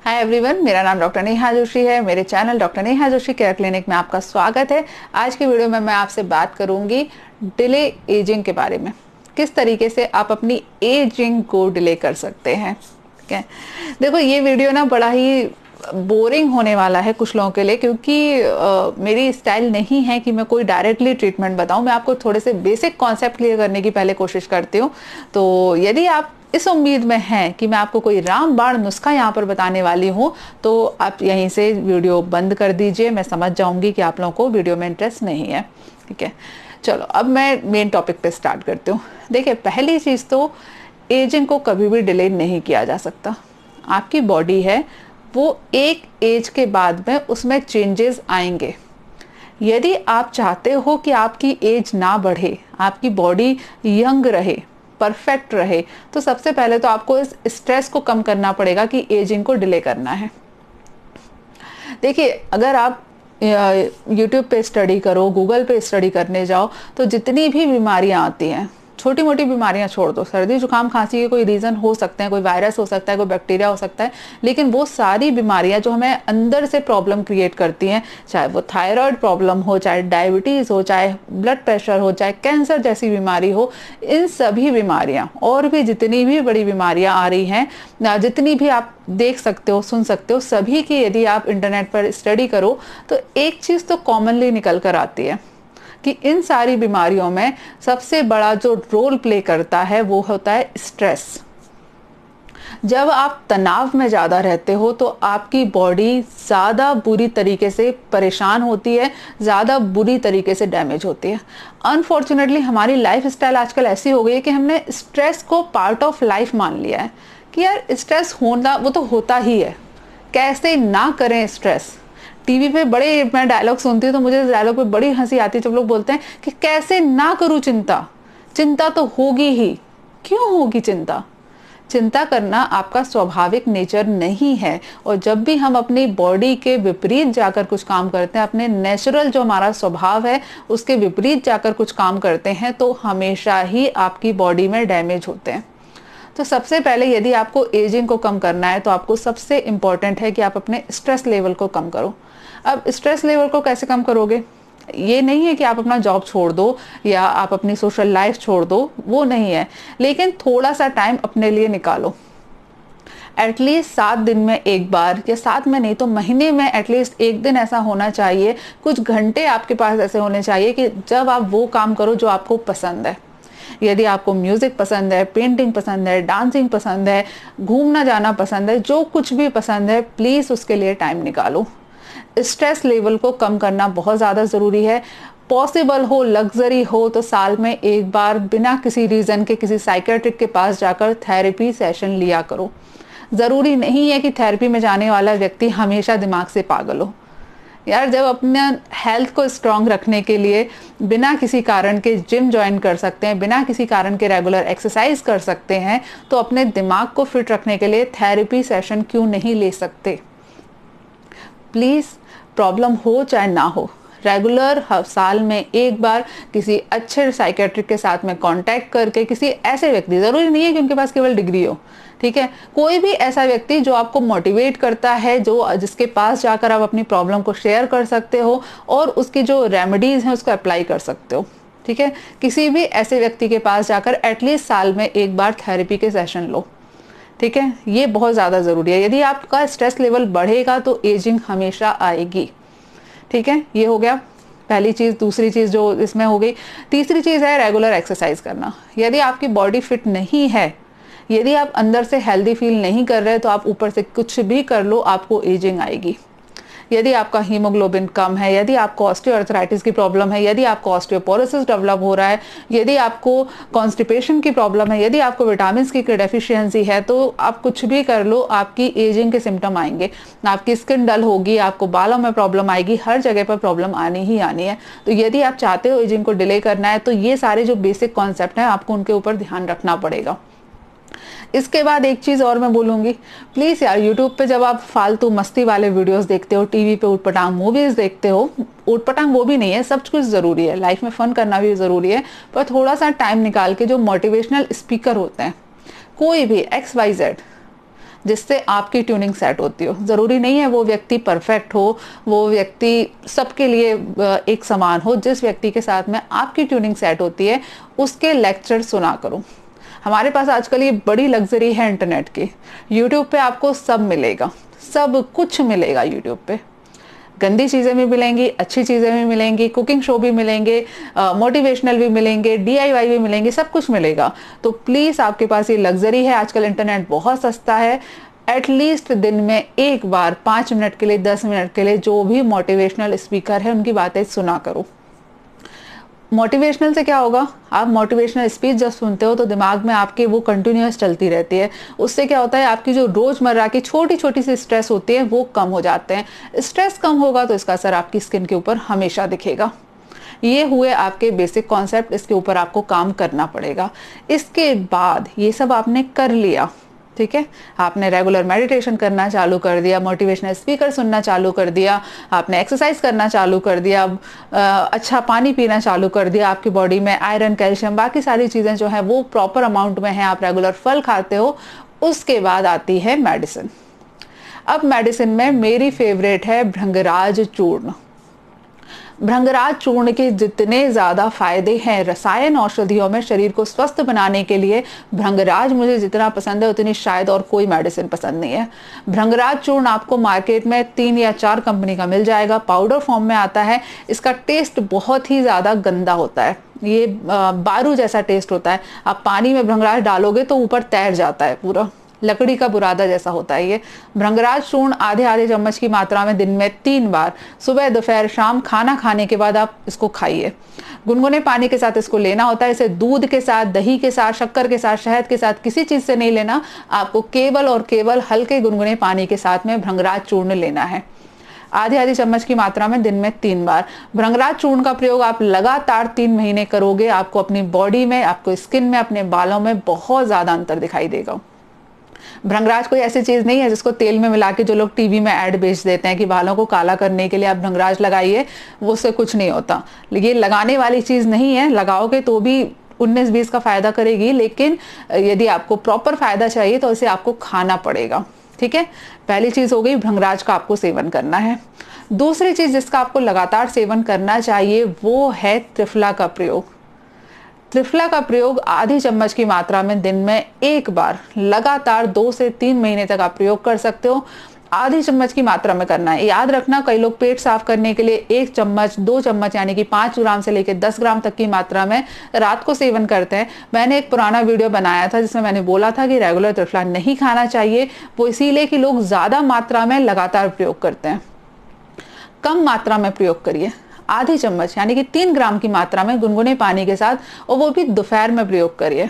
Hi everyone, मेरा नाम doctor Neha Joshi है। मेरे channel doctor Neha Joshi care clinic में आपका स्वागत है। आज की वीडियो में मैं आपसे बात करूंगी डिले एजिंग के बारे में। किस तरीके से आप अपनी एजिंग को डिले कर सकते हैं। ठीक है, देखो ये वीडियो ना बड़ा ही बोरिंग होने वाला है कुछ लोगों के लिए, क्योंकि मेरी स्टाइल नहीं है कि मैं कोई डायरेक्टली ट्रीटमेंट बताऊं। मैं आपको थोड़े से बेसिक कॉन्सेप्ट क्लियर करने की पहले कोशिश करती हूँ। तो यदि आप इस उम्मीद में हैं कि मैं आपको कोई रामबाण नुस्खा यहाँ पर बताने वाली हूँ, तो आप यहीं से वीडियो बंद कर दीजिए। मैं समझ जाऊंगी कि आप लोगों को वीडियो में इंटरेस्ट नहीं है। ठीक है, चलो अब मैं मेन टॉपिक पे स्टार्ट करती हूँ। देखिए, पहली चीज़ तो एजिंग को कभी भी डिले नहीं किया जा सकता। आपकी बॉडी है वो एक एज के बाद में उसमें चेंजेस आएंगे। यदि आप चाहते हो कि आपकी एज ना बढ़े, आपकी बॉडी यंग रहे, परफेक्ट रहे, तो सबसे पहले तो आपको इस स्ट्रेस को कम करना पड़ेगा कि एजिंग को डिले करना है। देखिए, अगर आप YouTube पे स्टडी करो, गूगल पे स्टडी करने जाओ, तो जितनी भी बीमारियां आती हैं, छोटी मोटी बीमारियां छोड़ दो, सर्दी जुकाम खांसी के कोई रीज़न हो सकते हैं, कोई वायरस हो सकता है, कोई बैक्टीरिया हो सकता है, लेकिन वो सारी बीमारियां जो हमें अंदर से प्रॉब्लम क्रिएट करती हैं, चाहे वो थायराइड प्रॉब्लम हो, चाहे डायबिटीज़ हो, चाहे ब्लड प्रेशर हो, चाहे कैंसर जैसी बीमारी हो, इन सभी बीमारियां और भी जितनी भी बड़ी बीमारियां आ रही हैं, जितनी भी आप देख सकते हो, सुन सकते हो, सभी की यदि आप इंटरनेट पर स्टडी करो तो एक चीज़ तो कॉमनली निकल कर आती है कि इन सारी बीमारियों में सबसे बड़ा जो रोल प्ले करता है वो होता है स्ट्रेस। जब आप तनाव में ज़्यादा रहते हो तो आपकी बॉडी ज़्यादा बुरी तरीके से परेशान होती है, ज़्यादा बुरी तरीके से डैमेज होती है। अनफॉर्चुनेटली हमारी लाइफ स्टाइल आजकल ऐसी हो गई है कि हमने स्ट्रेस को पार्ट ऑफ लाइफ मान लिया है कि यार स्ट्रेस होना वो तो होता ही है, कैसे ना करें स्ट्रेस। टीवी पे बड़े मैं डायलॉग सुनती हूँ तो मुझे डायलॉग पे बड़ी हंसी आती है जब लोग बोलते हैं कि कैसे ना करूँ चिंता, चिंता तो होगी ही। क्यों होगी चिंता? चिंता करना आपका स्वाभाविक नेचर नहीं है। और जब भी हम अपनी बॉडी के विपरीत जाकर कुछ काम करते हैं, अपने नेचुरल जो हमारा स्वभाव है उसके विपरीत जाकर कुछ काम करते हैं, तो हमेशा ही आपकी बॉडी में डैमेज होते हैं। तो सबसे पहले यदि आपको एजिंग को कम करना है तो आपको सबसे इम्पॉर्टेंट है कि आप अपने स्ट्रेस लेवल को कम करो। अब स्ट्रेस लेवल को कैसे कम करोगे? ये नहीं है कि आप अपना जॉब छोड़ दो या आप अपनी सोशल लाइफ छोड़ दो, वो नहीं है, लेकिन थोड़ा सा टाइम अपने लिए निकालो। एटलीस्ट 7 दिन में एक बार, या 7 में नहीं तो महीने में एटलीस्ट एक दिन ऐसा होना चाहिए, कुछ घंटे आपके पास ऐसे होने चाहिए कि जब आप वो काम करो जो आपको पसंद है। यदि आपको म्यूजिक पसंद है, पेंटिंग पसंद है, डांसिंग पसंद है, घूमना जाना पसंद है, जो कुछ भी पसंद है, प्लीज उसके लिए टाइम निकालो। स्ट्रेस लेवल को कम करना बहुत ज़्यादा ज़रूरी है। पॉसिबल हो, लग्जरी हो, तो साल में एक बार बिना किसी रीज़न के किसी साइकेट्रिक के पास जाकर थेरेपी सेशन लिया करो। ज़रूरी नहीं है कि थेरेपी में जाने वाला व्यक्ति हमेशा दिमाग से पागल हो। यार, जब अपने हेल्थ को स्ट्रांग रखने के लिए बिना किसी कारण के जिम ज्वाइन कर सकते हैं, बिना किसी कारण के रेगुलर एक्सरसाइज कर सकते हैं, तो अपने दिमाग को फिट रखने के लिए थेरेपी सेशन क्यों नहीं ले सकते? प्लीज़, प्रॉब्लम हो चाहे ना हो, रेगुलर साल में एक बार किसी अच्छे साइकेट्रिक के साथ में कांटेक्ट करके, किसी ऐसे व्यक्ति, ज़रूरी नहीं है कि उनके पास केवल डिग्री हो, ठीक है, कोई भी ऐसा व्यक्ति जो आपको मोटिवेट करता है, जिसके पास जाकर आप अपनी प्रॉब्लम को शेयर कर सकते हो और उसकी जो रेमेडीज़ हैं उसको अप्लाई कर सकते हो। ठीक है, किसी भी ऐसे व्यक्ति के पास जाकर एटलीस्ट साल में एक बार थेरेपी के सेशन लो। ठीक है, ये बहुत ज़्यादा ज़रूरी है। यदि आपका स्ट्रेस लेवल बढ़ेगा तो एजिंग हमेशा आएगी। ठीक है, ये हो गया पहली चीज़। दूसरी चीज़ जो इसमें हो गई, तीसरी चीज़ है रेगुलर एक्सरसाइज करना। यदि आपकी बॉडी फिट नहीं है, यदि आप अंदर से हेल्दी फील नहीं कर रहे, तो आप ऊपर से कुछ भी कर लो, आपको एजिंग आएगी। यदि आपका हीमोग्लोबिन कम है, यदि आपको ऑस्टियोआर्थराइटिस की प्रॉब्लम है, यदि आपको ऑस्टियोपोरोसिस डेवलप हो रहा है, यदि आपको कॉन्स्टिपेशन की प्रॉब्लम है, यदि आपको विटामिन की डेफिशिएंसी है, तो आप कुछ भी कर लो, आपकी एजिंग के सिम्टम आएंगे। आपकी स्किन डल होगी, आपको बालों में प्रॉब्लम आएगी, हर जगह पर प्रॉब्लम आनी ही आनी है। तो यदि आप चाहते हो एजिंग को डिले करना है, तो ये सारे जो बेसिक कॉन्सेप्ट हैं आपको उनके ऊपर ध्यान रखना पड़ेगा। इसके बाद एक चीज़ और मैं बोलूँगी, प्लीज़ यार, यूट्यूब पे जब आप फालतू मस्ती वाले वीडियोस देखते हो, टीवी पे ऊटपटांग मूवीज़ देखते हो, ऊटपटांग वो भी नहीं है, सब कुछ ज़रूरी है, लाइफ में फ़न करना भी ज़रूरी है, पर थोड़ा सा टाइम निकाल के जो मोटिवेशनल स्पीकर होते हैं, कोई भी XYZ, जिससे आपकी ट्यूनिंग सेट होती हो। ज़रूरी नहीं है वो व्यक्ति परफेक्ट हो, वो व्यक्ति सबके लिए एक समान हो। जिस व्यक्ति के साथ में आपकी ट्यूनिंग सेट होती है उसके लेक्चर सुना करो। हमारे पास आजकल ये बड़ी लग्जरी है इंटरनेट की। यूट्यूब पे आपको सब मिलेगा, सब कुछ मिलेगा यूट्यूब पे। गंदी चीज़ें भी मिलेंगी, अच्छी चीज़ें भी मिलेंगी, कुकिंग शो भी मिलेंगे, मोटिवेशनल भी मिलेंगे, DIY भी मिलेंगे, सब कुछ मिलेगा। तो प्लीज़ आपके पास ये लग्जरी है, आजकल इंटरनेट बहुत सस्ता है। एटलीस्ट दिन में एक बार 5 मिनट के लिए, 10 मिनट के लिए जो भी मोटिवेशनल स्पीकर है उनकी बातें सुना करो। मोटिवेशनल से क्या होगा, आप मोटिवेशनल स्पीच जब सुनते हो तो दिमाग में आपके वो कंटिन्यूअस चलती रहती है। उससे क्या होता है, आपकी जो रोजमर्रा की छोटी छोटी सी स्ट्रेस होती है वो कम हो जाते हैं। स्ट्रेस कम होगा तो इसका असर आपकी स्किन के ऊपर हमेशा दिखेगा। ये हुए आपके बेसिक कॉन्सेप्ट, इसके ऊपर आपको काम करना पड़ेगा। इसके बाद ये सब आपने कर लिया, ठीक है, आपने रेगुलर मेडिटेशन करना चालू कर दिया, मोटिवेशनल स्पीकर सुनना चालू कर दिया, आपने एक्सरसाइज करना चालू कर दिया, अच्छा पानी पीना चालू कर दिया, आपकी बॉडी में आयरन, कैल्शियम, बाकी सारी चीज़ें जो है वो प्रॉपर अमाउंट में है, आप रेगुलर फल खाते हो। उसके बाद आती है मेडिसिन। अब मेडिसिन में मेरी फेवरेट है भृंगराज चूर्ण। भृंगराज चूर्ण के जितने ज़्यादा फायदे हैं रसायन औषधियों में शरीर को स्वस्थ बनाने के लिए, भृंगराज मुझे जितना पसंद है उतनी शायद और कोई मेडिसिन पसंद नहीं है। भृंगराज चूर्ण आपको मार्केट में 3 या 4 कंपनी का मिल जाएगा, पाउडर फॉर्म में आता है। इसका टेस्ट बहुत ही ज़्यादा गंदा होता है, ये बारू जैसा टेस्ट होता है। आप पानी में भृंगराज डालोगे तो ऊपर तैर जाता है, पूरा लकड़ी का बुरादा जैसा होता है। ये भृंगराज चूर्ण आधे चम्मच की मात्रा में दिन में 3 बार, सुबह, दोपहर, शाम, खाना खाने के बाद आप इसको खाइए। गुनगुने पानी के साथ इसको लेना होता है। इसे दूध के साथ, दही के साथ, शक्कर के साथ, शहद के साथ, किसी चीज से नहीं लेना। आपको केवल और केवल हल्के गुनगुने पानी के साथ में भृंगराज चूर्ण लेना है। आधी चम्मच की मात्रा में दिन में 3 बार। भृंगराज चूर्ण का प्रयोग आप लगातार 3 महीने करोगे, आपको अपनी बॉडी में, आपको स्किन में, अपने बालों में बहुत ज्यादा अंतर दिखाई देगा। भृंगराज कोई ऐसी चीज नहीं है जिसको तेल में मिला के जो लोग टीवी में ऐड बेच देते हैं कि बालों को काला करने के लिए आप भृंगराज लगाइए, वो उससे कुछ नहीं होता। ये लगाने वाली चीज नहीं है, लगाओगे तो भी 19-20 का फायदा करेगी, लेकिन यदि आपको प्रॉपर फायदा चाहिए तो इसे आपको खाना पड़ेगा, ठीक है। पहली चीज हो गई, भृंगराज का आपको सेवन करना है। दूसरी चीज जिसका आपको लगातार सेवन करना चाहिए वो है त्रिफला का प्रयोग। त्रिफला का प्रयोग आधी चम्मच की मात्रा में दिन में 1 बार लगातार 2 से 3 महीने तक आप प्रयोग कर सकते हो। आधी चम्मच की मात्रा में करना है। याद रखना, कई लोग पेट साफ करने के लिए 1 चम्मच, 2 चम्मच यानी कि 5 ग्राम से लेकर 10 ग्राम तक की मात्रा में रात को सेवन करते हैं। मैंने एक पुराना वीडियो बनाया था जिसमें मैंने बोला था कि रेगुलर त्रिफला नहीं खाना चाहिए, वो इसीलिए कि लोग ज्यादा मात्रा में लगातार प्रयोग करते हैं। कम मात्रा में प्रयोग करिए, आधी चम्मच यानी कि 3 ग्राम की मात्रा में गुनगुने पानी के साथ, और वो भी दोपहर में प्रयोग करिए,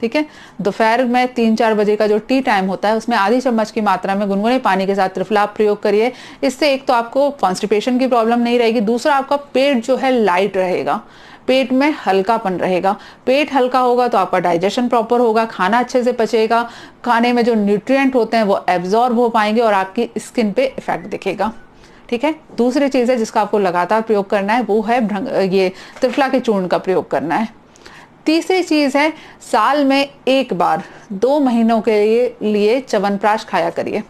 ठीक है। दोपहर में 3-4 बजे का जो टी टाइम होता है उसमें आधी चम्मच की मात्रा में गुनगुने पानी के साथ त्रिफला प्रयोग करिए। इससे एक तो आपको कॉन्स्टिपेशन की प्रॉब्लम नहीं रहेगी, दूसरा आपका पेट जो है लाइट रहेगा, पेट में हल्कापन रहेगा। पेट हल्का होगा तो आपका डाइजेशन प्रॉपर होगा, खाना अच्छे से पचेगा, खाने में जो न्यूट्रिएंट होते हैं वो एब्जॉर्ब हो पाएंगे और आपकी स्किन पे इफेक्ट दिखेगा, ठीक है। दूसरी चीज है जिसका आपको लगातार प्रयोग करना है वो है ये त्रिफला के चूर्ण का प्रयोग करना है। तीसरी चीज है, साल में 1 बार 2 महीनों के लिए च्यवनप्राश खाया करिए।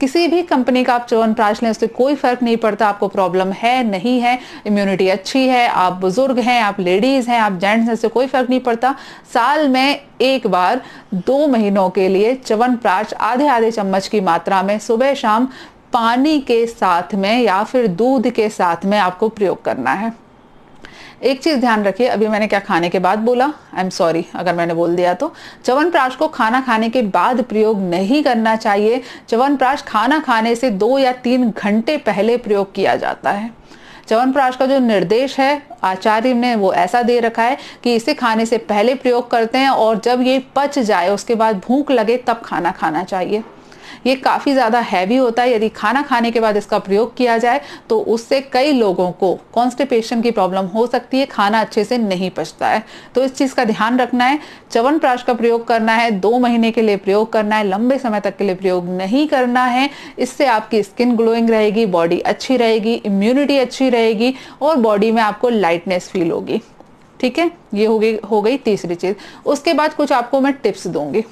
किसी भी कंपनी का आप च्यवनप्राश लें, उससे कोई फर्क नहीं पड़ता आपको प्रॉब्लम है नहीं है, इम्यूनिटी अच्छी है, आप बुजुर्ग हैं, आप लेडीज हैं, आप जेंट्स हैं, इससे कोई फर्क नहीं पड़ता। साल में 1 बार 2 महीनों के लिए च्यवनप्राश आधे चम्मच की मात्रा में सुबह शाम पानी के साथ में या फिर दूध के साथ में आपको प्रयोग करना है। एक चीज ध्यान रखिए, अभी मैंने क्या खाने के बाद बोला, आई एम सॉरी अगर मैंने बोल दिया तो। च्यवनप्राश को खाना खाने के बाद प्रयोग नहीं करना चाहिए। च्यवनप्राश खाना खाने से 2 या 3 घंटे पहले प्रयोग किया जाता है। च्यवनप्राश का जो निर्देश है आचार्य ने वो ऐसा दे रखा है कि इसे खाने से पहले प्रयोग करते हैं और जब ये पच जाए उसके बाद भूख लगे तब खाना खाना चाहिए। ये काफ़ी ज़्यादा हैवी होता है, यदि खाना खाने के बाद इसका प्रयोग किया जाए तो उससे कई लोगों को कॉन्स्टिपेशन की प्रॉब्लम हो सकती है, खाना अच्छे से नहीं पचता है। तो इस चीज़ का ध्यान रखना है। च्यवनप्राश का प्रयोग करना है, 2 महीने के लिए प्रयोग करना है, लंबे समय तक के लिए प्रयोग नहीं करना है। इससे आपकी स्किन ग्लोइंग रहेगी, बॉडी अच्छी रहेगी, इम्यूनिटी अच्छी रहेगी और बॉडी में आपको लाइटनेस फील होगी, ठीक है। ये हो गई तीसरी चीज़। उसके बाद कुछ आपको मैं टिप्स दूंगी।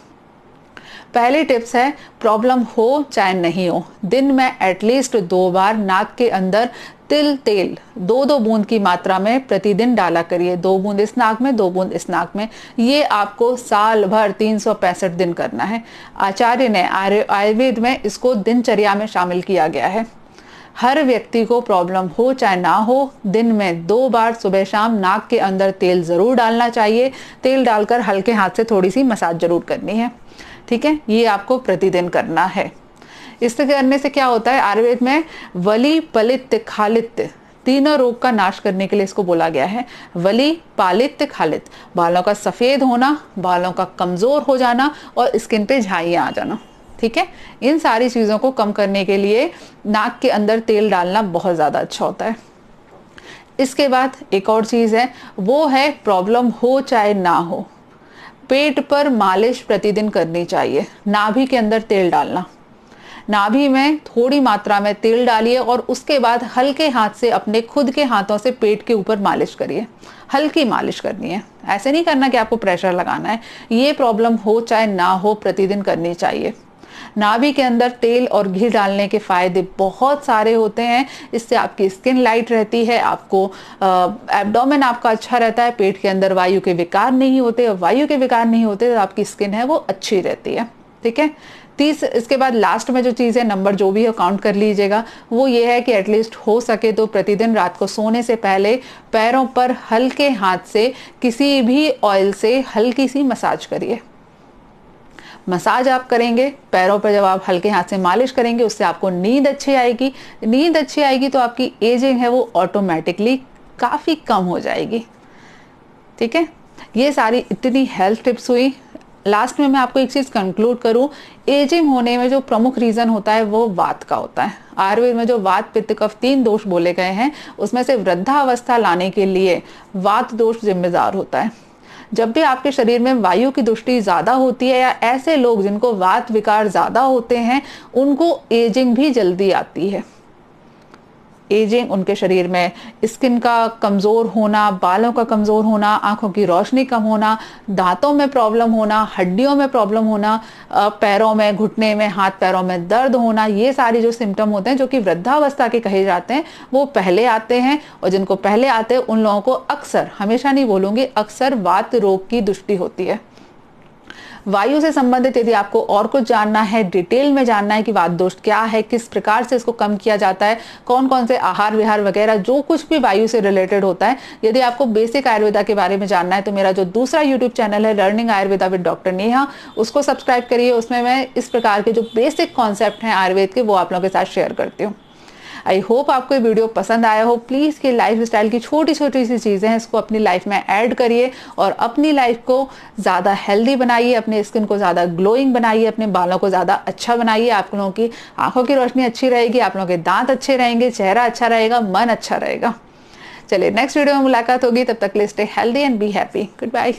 पहली टिप्स है, प्रॉब्लम हो चाहे नहीं हो, दिन में एटलीस्ट 2 बार नाक के अंदर तिल तेल 2-2 बूंद की मात्रा में प्रतिदिन डाला करिए। 2 बूंद इस नाक में, 2 बूंद इस नाक में। ये आपको साल भर 365 दिन करना है। आचार्य ने आयुर्वेद में इसको दिनचर्या में शामिल किया गया है। हर व्यक्ति को प्रॉब्लम हो चाहे ना हो, दिन में 2 बार सुबह शाम नाक के अंदर तेल जरूर डालना चाहिए। तेल डालकर हल्के हाथ से थोड़ी सी मसाज जरूर करनी है, ठीक है। ये आपको प्रतिदिन करना है। इससे करने से क्या होता है, आयुर्वेद में वली पलित्त खालित्त तीनों रोग का नाश करने के लिए इसको बोला गया है। वली पालित्त खालित्त, बालों का सफेद होना, बालों का कमजोर हो जाना और स्किन पे झाइयां आ जाना, ठीक है। इन सारी चीजों को कम करने के लिए नाक के अंदर तेल डालना बहुत ज्यादा अच्छा होता है। इसके बाद एक और चीज है, वो है प्रॉब्लम हो चाहे ना हो, पेट पर मालिश प्रतिदिन करनी चाहिए। नाभि के अंदर तेल डालना, नाभि में थोड़ी मात्रा में तेल डालिए और उसके बाद हल्के हाथ से अपने खुद के हाथों से पेट के ऊपर मालिश करिए। हल्की मालिश करनी है, ऐसे नहीं करना कि आपको प्रेशर लगाना है। ये प्रॉब्लम हो चाहे ना हो प्रतिदिन करनी चाहिए। नाभि के अंदर तेल और घी डालने के फायदे बहुत सारे होते हैं। इससे आपकी स्किन लाइट रहती है, आपको एब्डोमेन आपका अच्छा रहता है, पेट के अंदर वायु के विकार नहीं होते, और वायु के विकार नहीं होते तो आपकी स्किन है वो अच्छी रहती है, ठीक है। इसके बाद लास्ट में जो चीज़ है, नंबर जो भी है काउंट कर लीजिएगा, वो ये है कि एटलीस्ट हो सके तो प्रतिदिन रात को सोने से पहले पैरों पर हल्के हाथ से किसी भी ऑयल से हल्की सी मसाज करिए। मसाज आप करेंगे पैरों पर, जब आप हल्के हाथ से मालिश करेंगे उससे आपको नींद अच्छी आएगी। नींद अच्छी आएगी तो आपकी एजिंग है वो ऑटोमेटिकली काफ़ी कम हो जाएगी, ठीक है। ये सारी इतनी हेल्थ टिप्स हुई। लास्ट में मैं आपको एक चीज कंक्लूड करूं, एजिंग होने में जो प्रमुख रीजन होता है वो वात का होता है। आयुर्वेद में जो वात पित्त कफ 3 दोष बोले गए हैं, उसमें से वृद्धावस्था लाने के लिए वात दोष जिम्मेदार होता है। जब भी आपके शरीर में वायु की दुष्टि ज्यादा होती है, या ऐसे लोग जिनको वात विकार ज्यादा होते हैं, उनको एजिंग भी जल्दी आती है। एजिंग, उनके शरीर में स्किन का कमज़ोर होना, बालों का कमज़ोर होना, आंखों की रोशनी कम होना, दांतों में प्रॉब्लम होना, हड्डियों में प्रॉब्लम होना, पैरों में, घुटने में, हाथ पैरों में दर्द होना, ये सारे जो सिम्टम होते हैं जो कि वृद्धावस्था के कहे जाते हैं, वो पहले आते हैं। और जिनको पहले आते हैं उन लोगों को अक्सर, हमेशा नहीं बोलूँगी, अक्सर वात रोग की दुष्टि होती है। वायु से संबंधित यदि आपको और कुछ जानना है, डिटेल में जानना है कि वात दोष क्या है, किस प्रकार से इसको कम किया जाता है, कौन कौन से आहार विहार वगैरह, जो कुछ भी वायु से रिलेटेड होता है, यदि आपको बेसिक आयुर्वेदा के बारे में जानना है, तो मेरा जो दूसरा यूट्यूब चैनल है learning Ayurveda with doctor Neha, उसको सब्सक्राइब करिए। उसमें मैं इस प्रकार के जो बेसिक कॉन्सेप्ट हैं आयुर्वेद के, वो आप लोगों के साथ शेयर करती हूँ। आई होप आपको ये वीडियो पसंद आया हो। प्लीज़ कि लाइफ स्टाइल की छोटी छोटी सी चीज़ें हैं, इसको अपनी लाइफ में ऐड करिए और अपनी लाइफ को ज़्यादा हेल्दी बनाइए, अपने स्किन को ज़्यादा ग्लोइंग बनाइए, अपने बालों को ज़्यादा अच्छा बनाइए। आप लोगों की आंखों की रोशनी अच्छी रहेगी, आप लोगों के दांत अच्छे रहेंगे, चेहरा अच्छा रहेगा, मन अच्छा रहेगा। चलिए नेक्स्ट वीडियो में मुलाकात होगी, तब तक के लिए stay healthy and be happy. Good bye.